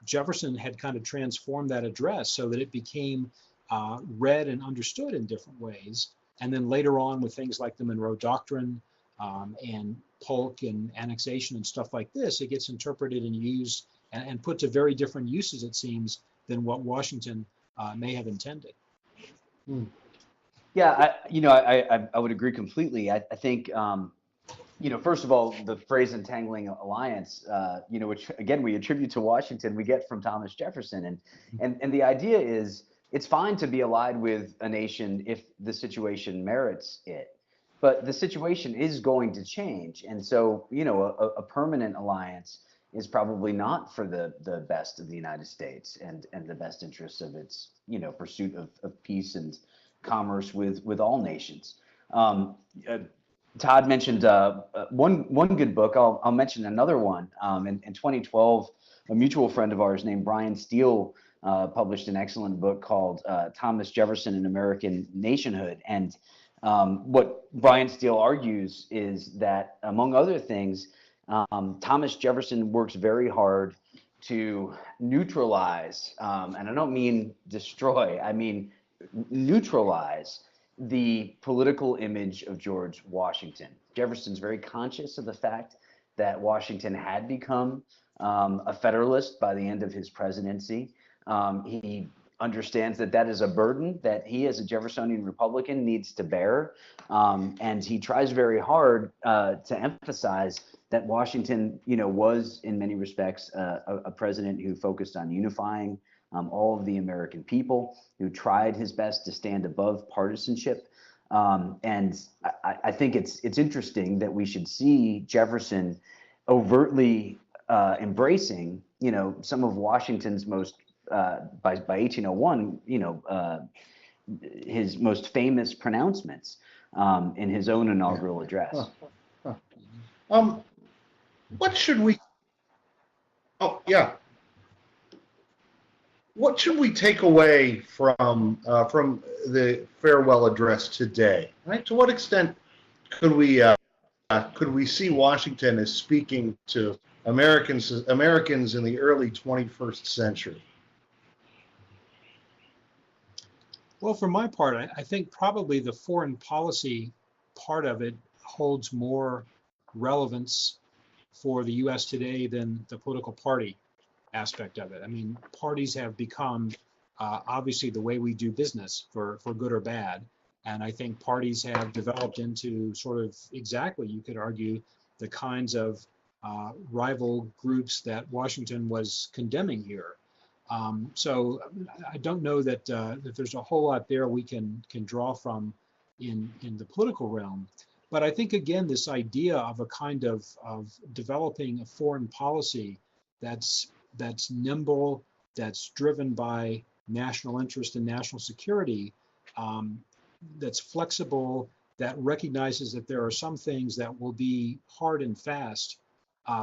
Jefferson had kind of transformed that address so that it became read and understood in different ways. And then later on with things like the Monroe Doctrine and Polk and annexation and stuff like this, it gets interpreted and used and put to very different uses, it seems, than what Washington may have intended. Yeah, I would agree completely. I think, first of all, the phrase entangling alliance, which again we attribute to Washington, we get from Thomas Jefferson, and the idea is it's fine to be allied with a nation if the situation merits it, but the situation is going to change, and so a permanent alliance is probably not for the best of the United States and the best interests of its pursuit of peace and commerce with all nations. Todd mentioned one good book. I'll mention another one. In 2012, a mutual friend of ours named Brian Steele published an excellent book called Thomas Jefferson and American Nationhood. And what Brian Steele argues is that, among other things, Thomas Jefferson works very hard to neutralize, and I don't mean destroy, I mean neutralize the political image of George Washington. Jefferson's very conscious of the fact that Washington had become a Federalist by the end of his presidency. He understands that is a burden that he, as a Jeffersonian Republican, needs to bear. And he tries very hard to emphasize that Washington, was in many respects a president who focused on unifying all of the American people, who tried his best to stand above partisanship. And I think it's interesting that we should see Jefferson overtly embracing, some of Washington's most, by 1801, his most famous pronouncements in his own inaugural address. What should we? Oh, yeah. What should we take away from the farewell address today? Right? To what extent could we see Washington as speaking to Americans in the early 21st century? Well, for my part, I think probably the foreign policy part of it holds more relevance for the US today than the political party aspect of it. I mean, parties have become obviously the way we do business for good or bad. And I think parties have developed into sort of exactly, you could argue, the kinds of rival groups that Washington was condemning here. So I don't know that that there's a whole lot there we can draw from in the political realm. But I think again, this idea of a kind of developing a foreign policy that's nimble, that's driven by national interest and national security, that's flexible, that recognizes that there are some things that will be hard and fast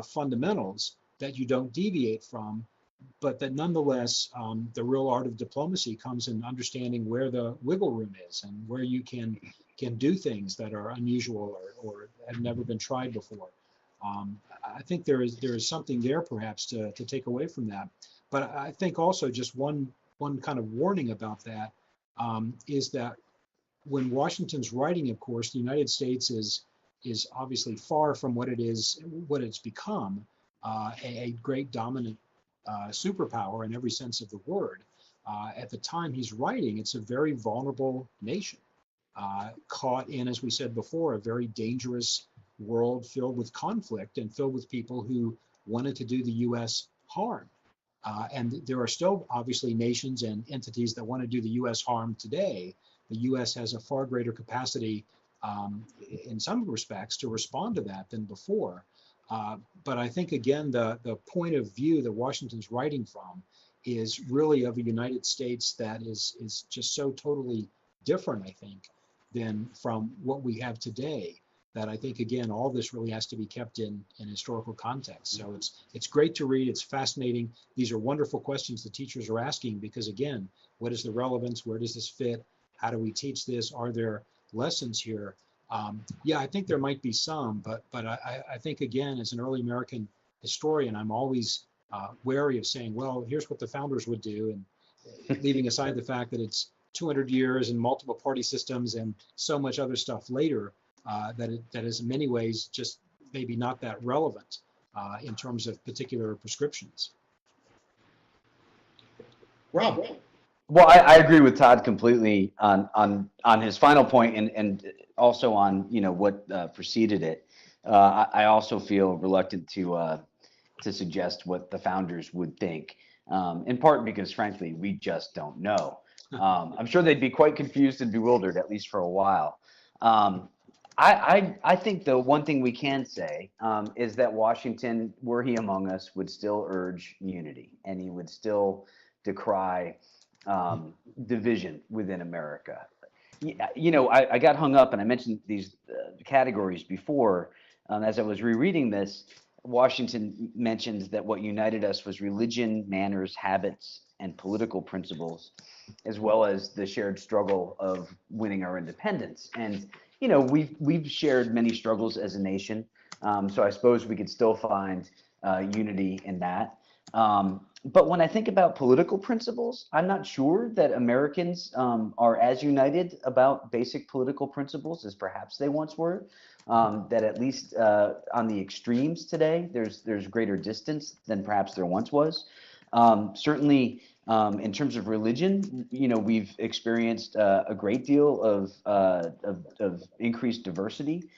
fundamentals that you don't deviate from, but that nonetheless, the real art of diplomacy comes in understanding where the wiggle room is and where you can do things that are unusual or have never been tried before. I think there is something there perhaps to take away from that. But I think also just one kind of warning about that is that when Washington's writing, of course, the United States is obviously far from what it's become, a great dominant superpower in every sense of the word. At the time he's writing, it's a very vulnerable nation, caught in, as we said before, a very dangerous world filled with conflict and filled with people who wanted to do the U.S. harm. And there are still obviously nations and entities that want to do the U.S. harm today. The U.S. has a far greater capacity in some respects to respond to that than before. But I think, again, the point of view that Washington's writing from is really of a United States that is just so totally different, I think, than from what we have today, that I think, again, all this really has to be kept in historical context. So it's great to read. It's fascinating. These are wonderful questions the teachers are asking because, again, what is the relevance? Where does this fit? How do we teach this? Are there lessons here? Yeah, I think there might be some, but I think, again, as an early American historian, I'm always wary of saying, well, here's what the founders would do, and leaving aside the fact that it's 200 years and multiple party systems and so much other stuff later, that is in many ways just maybe not that relevant in terms of particular prescriptions. Rob. Well, I agree with Todd completely on his final point and also on what preceded it. I also feel reluctant to suggest what the founders would think, in part because frankly we just don't know. I'm sure they'd be quite confused and bewildered, at least for a while. I think the one thing we can say is that Washington, were he among us, would still urge unity, and he would still decry division within America. I got hung up, and I mentioned these categories before. As I was rereading this, Washington mentioned that what united us was religion, manners, habits, and political principles, as well as the shared struggle of winning our independence. And we've shared many struggles as a nation, so I suppose we could still find unity in that. But when I think about political principles, I'm not sure that Americans are as united about basic political principles as perhaps they once were. That at least on the extremes today, there's greater distance than perhaps there once was. Certainly, in terms of religion, we've experienced a great deal of increased diversity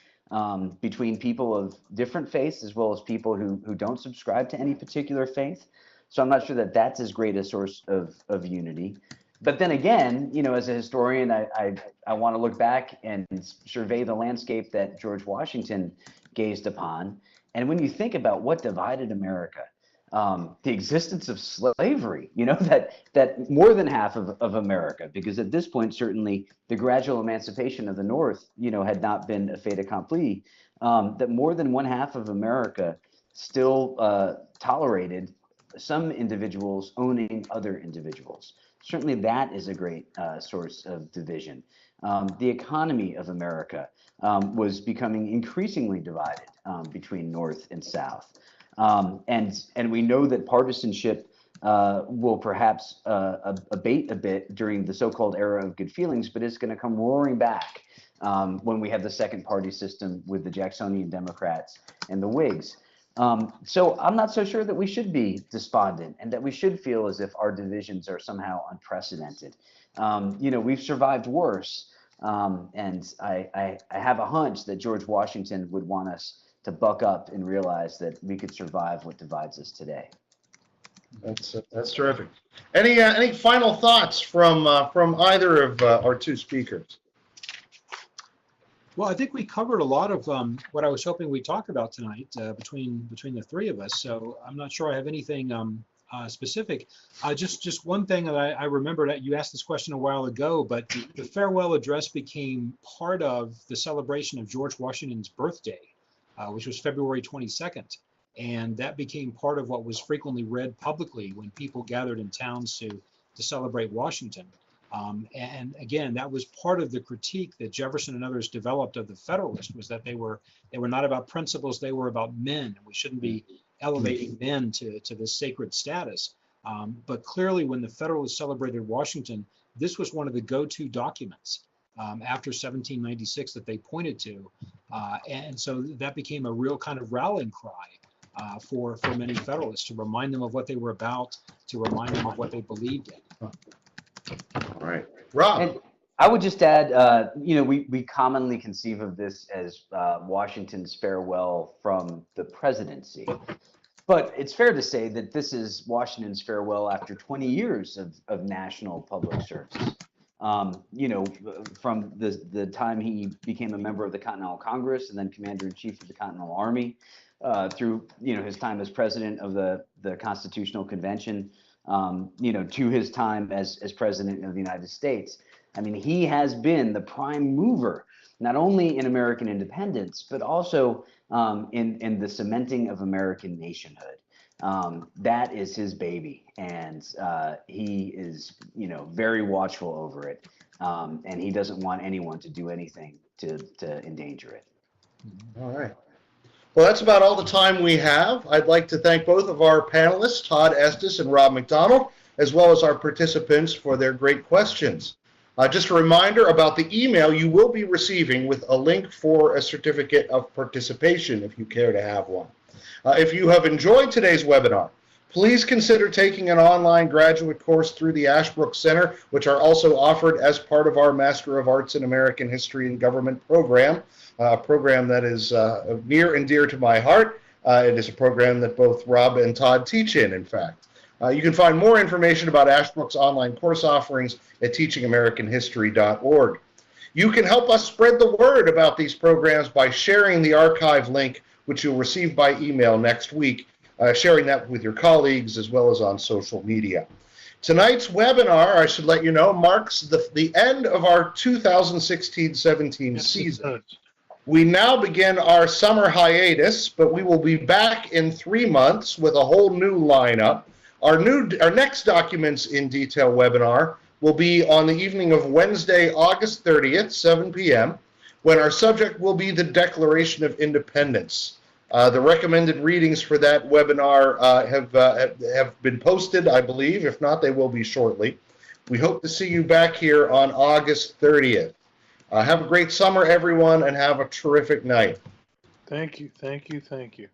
between people of different faiths as well as people who don't subscribe to any particular faith. So I'm not sure that that's as great a source of unity. But then again, as a historian, I want to look back and survey the landscape that George Washington gazed upon. And when you think about what divided America, the existence of slavery, that more than half of America, because at this point, certainly the gradual emancipation of the North, had not been a fait accompli, that more than one half of America still tolerated some individuals owning other individuals. Certainly that is a great source of division. The economy of America was becoming increasingly divided between North and South. And we know that partisanship will perhaps abate a bit during the so-called era of good feelings, but it's going to come roaring back when we have the second party system with the Jacksonian Democrats and the Whigs. So I'm not so sure that we should be despondent and that we should feel as if our divisions are somehow unprecedented. We've survived worse. And I have a hunch that George Washington would want us to buck up and realize that we could survive what divides us today. That's terrific. Any final thoughts from either of our two speakers? Well, I think we covered a lot of what I was hoping we'd talk about tonight between the three of us. So I'm not sure I have anything specific. Just one thing that I remembered that you asked this question a while ago, but the farewell address became part of the celebration of George Washington's birthday, which was February 22nd. And that became part of what was frequently read publicly when people gathered in towns to celebrate Washington. And again, that was part of the critique that Jefferson and others developed of the Federalists, was that they were not about principles, they were about men. And we shouldn't be elevating men to this sacred status. But clearly, when the Federalists celebrated Washington, this was one of the go-to documents after 1796 that they pointed to. And so that became a real kind of rallying cry for many Federalists, to remind them of what they were about, to remind them of what they believed in. All right, Rob. And I would just add, we commonly conceive of this as Washington's farewell from the presidency. But it's fair to say that this is Washington's farewell after 20 years of national public service. From the time he became a member of the Continental Congress and then Commander-in-Chief of the Continental Army, through his time as president of the Constitutional Convention, to his time as president of the United States. I mean, he has been the prime mover, not only in American independence, but also in the cementing of American nationhood. That is his baby, and he is, very watchful over it, and he doesn't want anyone to do anything to endanger it. All right. Well, that's about all the time we have. I'd like to thank both of our panelists, Todd Estes and Rob McDonald, as well as our participants for their great questions. Just a reminder about the email you will be receiving with a link for a certificate of participation if you care to have one. If you have enjoyed today's webinar, please consider taking an online graduate course through the Ashbrook Center, which are also offered as part of our Master of Arts in American History and Government program, a program that is near and dear to my heart. It is a program that both Rob and Todd teach in fact. You can find more information about Ashbrook's online course offerings at teachingamericanhistory.org. You can help us spread the word about these programs by sharing the archive link, which you'll receive by email next week, sharing that with your colleagues as well as on social media. Tonight's webinar, I should let you know, marks the end of our 2016-17 season. We now begin our summer hiatus, but we will be back in 3 months with a whole new lineup. Our next Documents in Detail webinar will be on the evening of Wednesday, August 30th, 7 p.m., when our subject will be the Declaration of Independence. The recommended readings for that webinar have been posted, I believe. If not, they will be shortly. We hope to see you back here on August 30th. Have a great summer, everyone, and have a terrific night. Thank you, thank you, thank you.